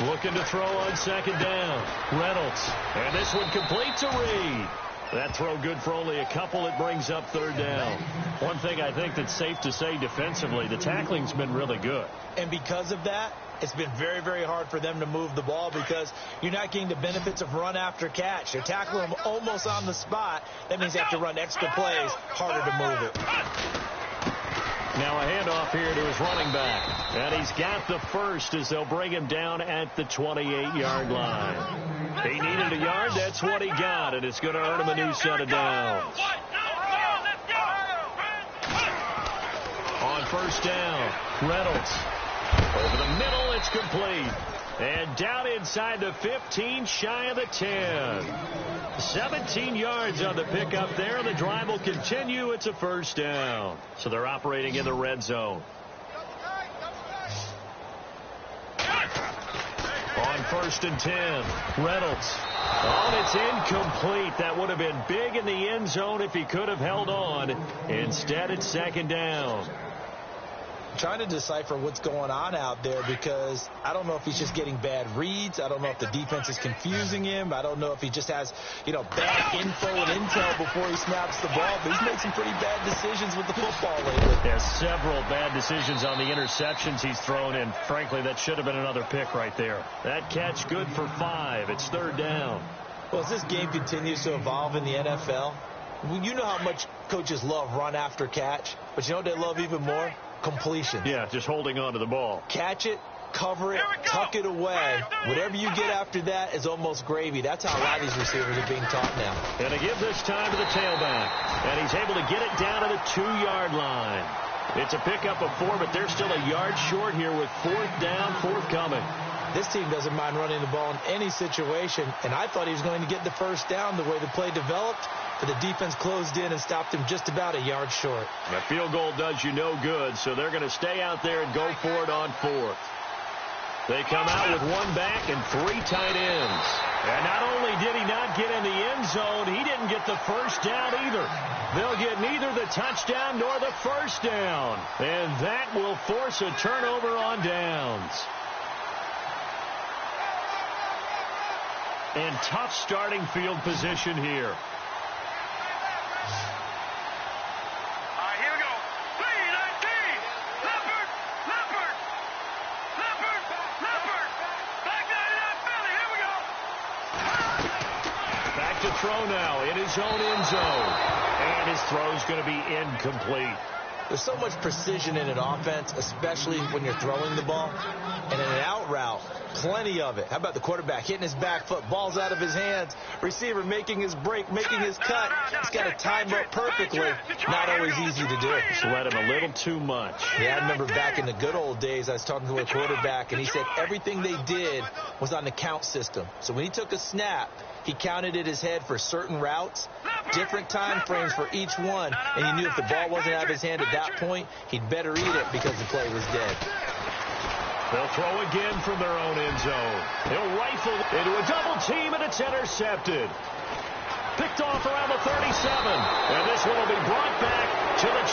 Looking to throw on second down. Reynolds. And this one complete to Reed. That throw good for only a couple. It brings up third down. One thing I think that's safe to say defensively, the tackling's been really good. And because of that, it's been very, very hard for them to move the ball because you're not getting the benefits of run after catch. They're tackling them almost on the spot. That means they have to run extra plays, harder to move it. Now a handoff here to his running back. And he's got the first as they'll bring him down at the 28-yard line. He needed a yard. That's what he got. And it's going to earn him a new set of downs. On first down, Reynolds. Over the middle, it's complete. And down inside the 15, shy of the 10. 17 yards on the pickup there. The drive will continue. It's a first down. So they're operating in the red zone. On first and 10, Reynolds. Oh, it's incomplete. That would have been big in the end zone if he could have held on. Instead, it's second down. Trying to decipher what's going on out there because I don't know if he's just getting bad reads. I don't know if the defense is confusing him. I don't know if he just has, bad info and intel before he snaps the ball. But he's made some pretty bad decisions with the football lately. There's several bad decisions on the interceptions he's thrown in. Frankly, that should have been another pick right there. That catch good for 5. It's third down. Well, as this game continues to evolve in the NFL, you know how much coaches love run after catch. But you know what they love even more? Completion. Yeah, just holding on to the ball. Catch it, cover it, tuck it away. Whatever you get after that is almost gravy. That's how a lot of these receivers are being taught now. And to give this time to the tailback. And he's able to get it down to the 2-yard line. It's a pickup of 4, but they're still a yard short here with fourth down, forthcoming. This team doesn't mind running the ball in any situation, and I thought he was going to get the first down the way the play developed, but the defense closed in and stopped him just about a yard short. A field goal does you no good, so they're going to stay out there and go for it on fourth. They come out with 1 back and 3 tight ends. And not only did he not get in the end zone, he didn't get the first down either. They'll get neither the touchdown nor the first down. And that will force a turnover on downs. And tough starting field position here. Here we go. 3-19. Leopard. Back 99 Philly. Here we go. Back to throw now in his own end zone. And his throw's going to be incomplete. There's so much precision in an offense, especially when you're throwing the ball. And in an out route, plenty of it. How about the quarterback hitting his back foot, ball's out of his hands, receiver making his break, making his cut. He's got to time up perfectly. Not always easy to do. Just let him a little too much. Yeah, I remember back in the good old days, I was talking to a quarterback, and he said everything they did was on the count system. So when he took a snap, he counted in his head for certain routes, different time frames for each one, and he knew if the ball wasn't out of his hand at that point, he'd better eat it because the play was dead. They'll throw again from their own end zone. He'll rifle into a double team, and it's intercepted. Picked off around the 37, and this one will be brought back to the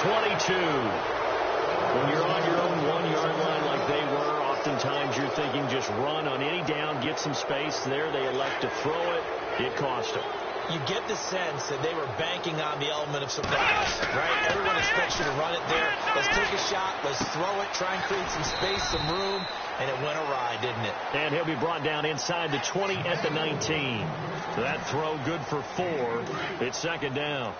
22. When you're on your own 1-yard line like they were, oftentimes you're thinking just run on any down, get some space. There they elect to throw it. It cost them. you get the sense that they were banking on the element of surprise, right? Everyone expects you to run it there. Let's take a shot. Let's throw it. Try and create some space, some room. And it went awry, didn't it? And he'll be brought down inside the 20 at the 19. So that throw good for 4. It's second down.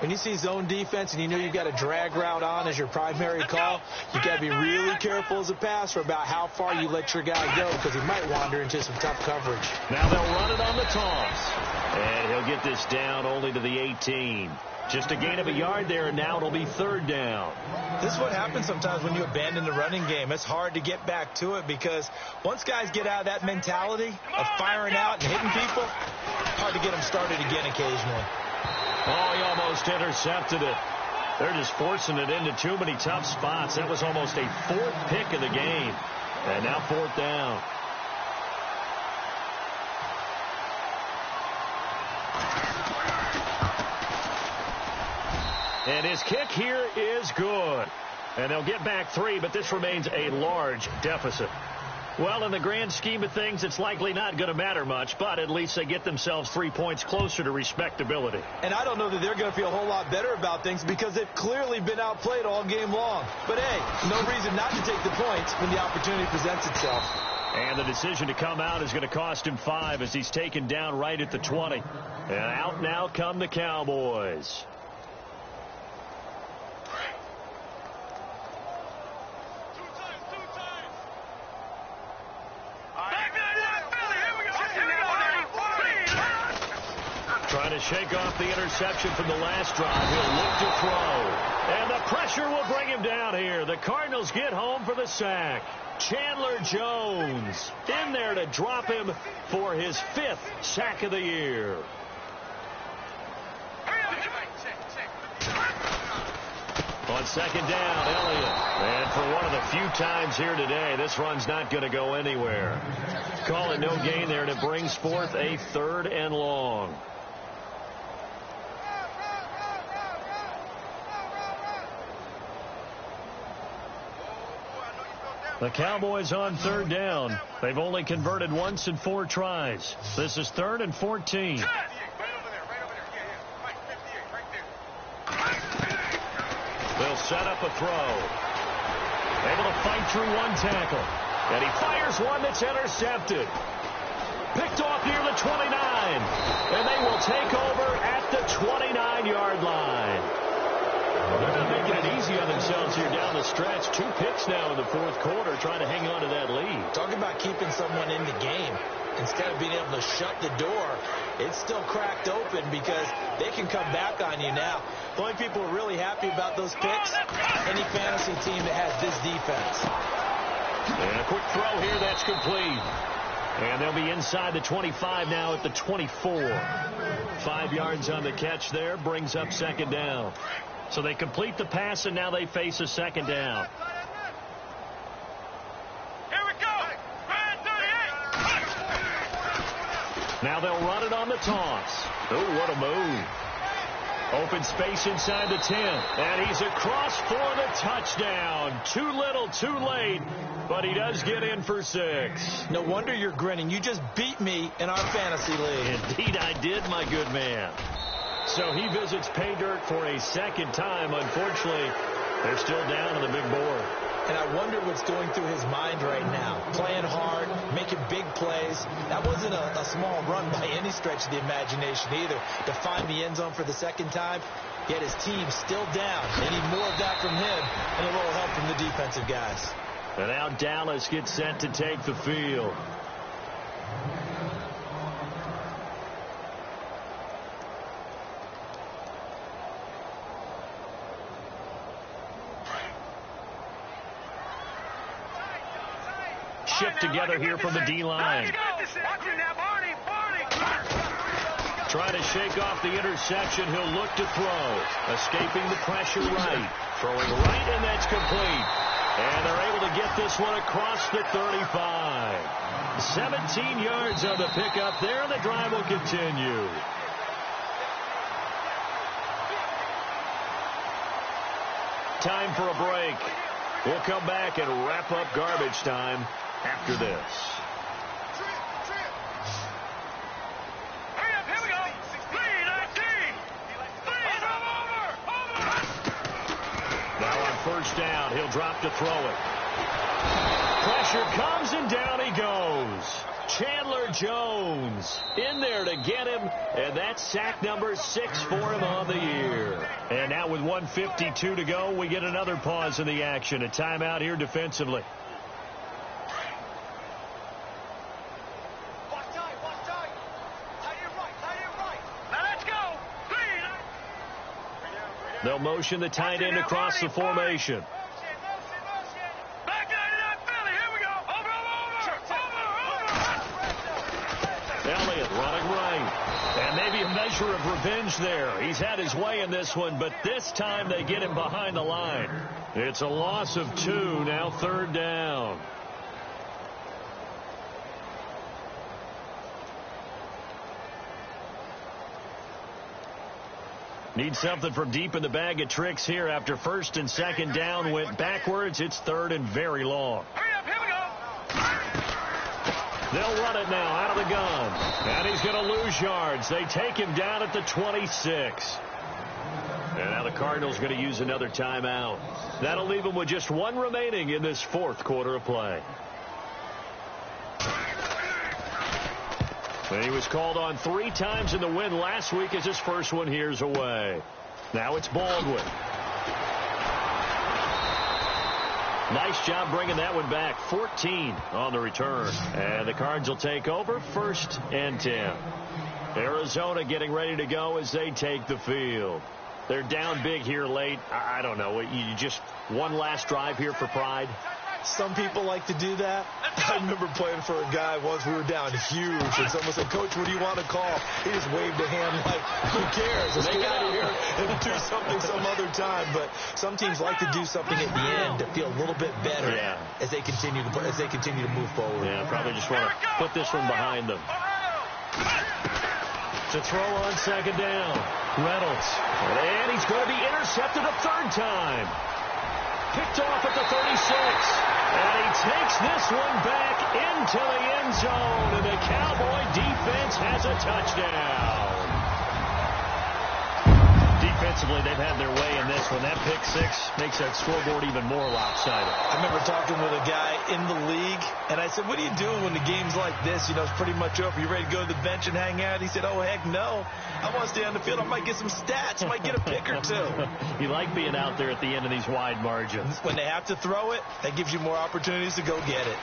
When you see zone defense and you know you've got a drag route on as your primary call, you got to be really careful as a passer about how far you let your guy go because he might wander into some tough coverage. Now they'll run it on the toss. And he'll get this down only to the 18. Just a gain of a yard there, and now it'll be third down. This is what happens sometimes when you abandon the running game. It's hard to get back to it because once guys get out of that mentality of firing out and hitting people, hard to get them started again occasionally. Oh, he almost intercepted it. They're just forcing it into too many tough spots. That was almost a 4th pick of the game. And now 4th down. And his kick here is good. And they'll get back 3, but this remains a large deficit. Well, in the grand scheme of things, it's likely not going to matter much, but at least they get themselves 3 points closer to respectability. And I don't know that they're going to feel a whole lot better about things because they've clearly been outplayed all game long. But, hey, no reason not to take the points when the opportunity presents itself. And the decision to come out is going to cost him 5 as he's taken down right at the 20. And out now come the Cowboys. Trying to shake off the interception from the last drive. He'll look to throw. And the pressure will bring him down here. The Cardinals get home for the sack. Chandler Jones in there to drop him for his 5th sack of the year. On second down, Elliott. And for one of the few times here today, this run's not going to go anywhere. Call it no gain there, and it brings forth a 3rd and long. The Cowboys on 3rd down. They've only converted once in 4 tries. This is 3rd and 14. They'll set up a throw. Able to fight through 1 tackle. And he fires one that's intercepted. Picked off near the 29. And they will take over at the 29-yard line. They're not making it easy on themselves here down the stretch. 2 picks now in the 4th quarter trying to hang on to that lead. Talking about keeping someone in the game. Instead of being able to shut the door, it's still cracked open because they can come back on you now. The only people who are really happy about those picks, any fantasy team that has this defense. And a quick throw here, that's complete. And they'll be inside the 25 now at the 24. 5 yards on the catch there, brings up second down. So they complete the pass, and now they face a second down. Here we go. Now they'll run it on the toss. Oh, what a move. Open space inside the 10. And he's across for the touchdown. Too little, too late. But he does get in for 6. No wonder you're grinning. You just beat me in our fantasy league. Indeed I did, my good man. So he visits pay dirt for a second time. Unfortunately, they're still down on the big board. And I wonder what's going through his mind right now. Playing hard, making big plays. That wasn't a small run by any stretch of the imagination either. To find the end zone for the second time, yet his team still down. They need more of that from him and a little help from the defensive guys. And now Dallas gets set to take the field. Shift together here from the D-line. Trying to shake off the interception. He'll look to throw. Escaping the pressure right. Throwing right, and that's complete. And they're able to get this one across the 35. 17 yards on the pickup there, and the drive will continue. Time for a break. We'll come back and wrap up garbage time after this. Hurry up, here we go. 3, first down. He'll drop to throw it. Pressure comes, and down he goes. Chandler Jones in there to get him, and that's sack number 6 for him on the year. And now with 1:52 to go, we get another pause in the action. A timeout here defensively. They'll motion the tight end across the formation. Elliott running right. And maybe a measure of revenge there. He's had his way in this one, but this time they get him behind the line. It's a loss of 2, now 3rd down. Need something from deep in the bag of tricks here after 1st and 2nd down went backwards. It's 3rd and very long. They'll run it now out of the gun. And he's going to lose yards. They take him down at the 26. And now the Cardinals going to use another timeout. That'll leave them with just 1 remaining in this 4th quarter of play. He was called on 3 times in the win last week as his first one here's away. Now it's Baldwin. Nice job bringing that one back. 14 on the return. And the Cards will take over 1st and 10. Arizona getting ready to go as they take the field. They're down big here late. I don't know. You just one last drive here for pride. Some people like to do that. I remember playing for a guy once. We were down huge, and someone said, "Coach, what do you want to call?" He just waved a hand like, "Who cares? Let's get out of here and do something some other time." But some teams like to do something at the end to feel a little bit better as they continue to move forward. Yeah, probably just want to put this one behind them. To throw on 2nd down, Reynolds, and he's going to be intercepted a 3rd time. Picked off at the 36. And he takes this one back into the end zone. And the Cowboy defense has a touchdown. Defensively, they've had their way in this one. That pick 6 makes that scoreboard even more lopsided. I remember talking with a guy in the league, and I said, "What are you doing when the game's like this? You know, it's pretty much over. You ready to go to the bench and hang out?" He said, "Oh, heck no. I want to stay on the field. I might get some stats. I might get a pick or 2. You like being out there at the end of these wide margins. When they have to throw it, that gives you more opportunities to go get it.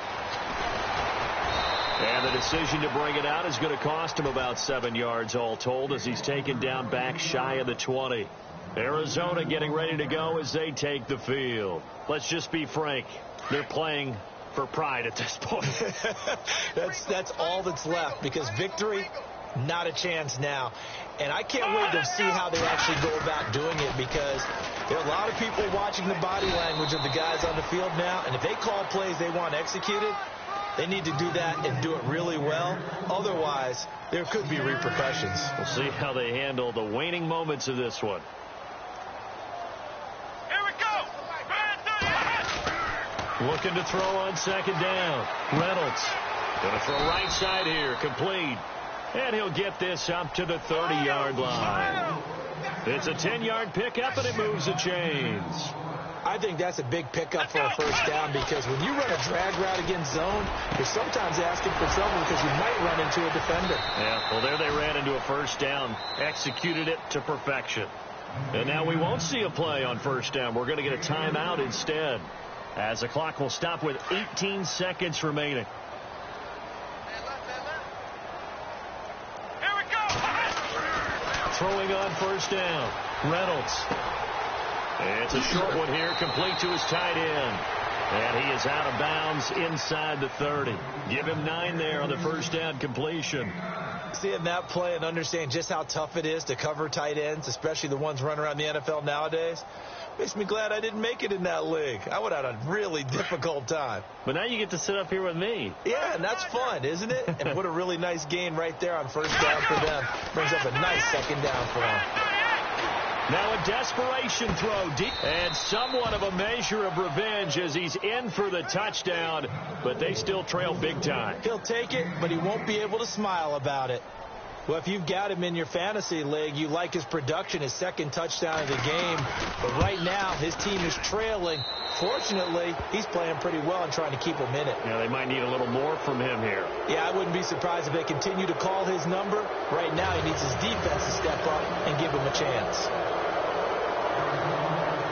And the decision to bring it out is going to cost him about 7 yards all told as he's taken down back shy of the 20. Arizona getting ready to go as they take the field. Let's just be frank. They're playing for pride at this point. That's all that's left, because victory, not a chance now. And I can't wait to see how they actually go about doing it, because there are a lot of people watching the body language of the guys on the field now, and if they call plays they want executed, they need to do that and do it really well. Otherwise, there could be repercussions. We'll see how they handle the waning moments of this one. Here we go. Looking to throw on 2nd down. Reynolds going to throw right side here. Complete. And he'll get this up to the 30-yard line. It's a 10-yard pickup, and it moves the chains. I think that's a big pickup for a 1st down, because when you run a drag route against zone, you're sometimes asking for trouble because you might run into a defender. Yeah, well, there they ran into a 1st down, executed it to perfection. And now we won't see a play on 1st down. We're going to get a timeout instead, as the clock will stop with 18 seconds remaining. Here we go. Throwing on 1st down, Reynolds. It's a short one here, complete to his tight end. And he is out of bounds inside the 30. Give him 9 there on the 1st down completion. Seeing that play and understand just how tough it is to cover tight ends, especially the ones running around the NFL nowadays, makes me glad I didn't make it in that league. I would have had a really difficult time. But now you get to sit up here with me. Yeah, and that's fun, isn't it? And what a really nice gain right there on 1st down for them. Brings up a nice 2nd down for them. Now a desperation throw deep, and somewhat of a measure of revenge as he's in for the touchdown, but they still trail big time. He'll take it, but he won't be able to smile about it. Well, if you've got him in your fantasy league, you like his production, his second touchdown of the game. But right now, his team is trailing. Fortunately, he's playing pretty well and trying to keep him in it. Yeah, they might need a little more from him here. Yeah, I wouldn't be surprised if they continue to call his number. Right now, he needs his defense to step up and give him a chance.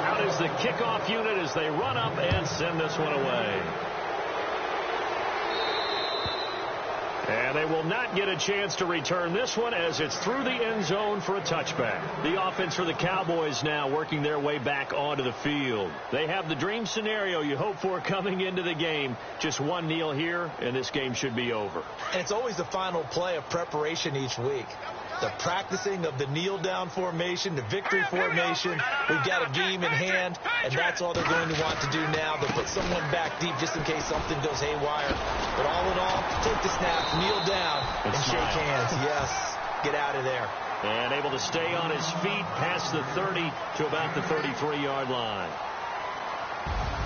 Out is the kickoff unit as they run up and send this one away. And they will not get a chance to return this one as it's through the end zone for a touchback. The offense for the Cowboys now working their way back onto the field. They have the dream scenario you hope for coming into the game. Just one kneel here, and this game should be over. And it's always the final play of preparation each week. The practicing of the kneel-down formation, the victory formation. We've got a game in hand, and that's all they're going to want to do now. They'll put someone back deep just in case something goes haywire. But all in all, take the snap, kneel down, and shake hands. Yes, get out of there. And able to stay on his feet past the 30 to about the 33-yard line.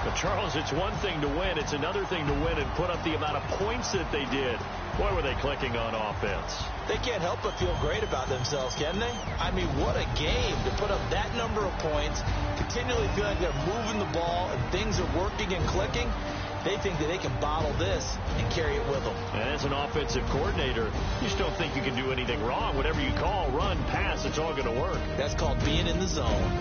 But, Charles, it's one thing to win. It's another thing to win and put up the amount of points that they did. Boy, were they clicking on offense. They can't help but feel great about themselves, can they? I mean, what a game to put up that number of points, continually feel like they're moving the ball and things are working and clicking. They think that they can bottle this and carry it with them. And as an offensive coordinator, you just don't think you can do anything wrong. Whatever you call, run, pass, it's all going to work. That's called being in the zone.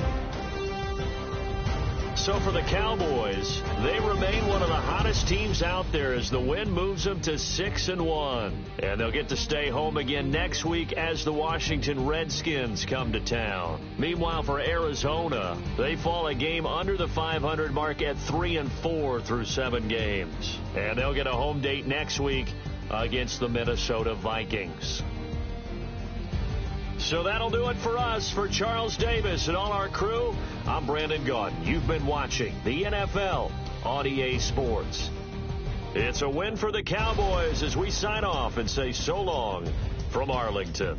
So for the Cowboys, they remain one of the hottest teams out there as the win moves them to 6-1. And they'll get to stay home again next week as the Washington Redskins come to town. Meanwhile, for Arizona, they fall a game under the 500 mark at 3-4 through 7 games. And they'll get a home date next week against the Minnesota Vikings. So that'll do it for us. For Charles Davis and all our crew, I'm Brandon Gaudin. You've been watching the NFL on EA Sports. It's a win for the Cowboys as we sign off and say so long from Arlington.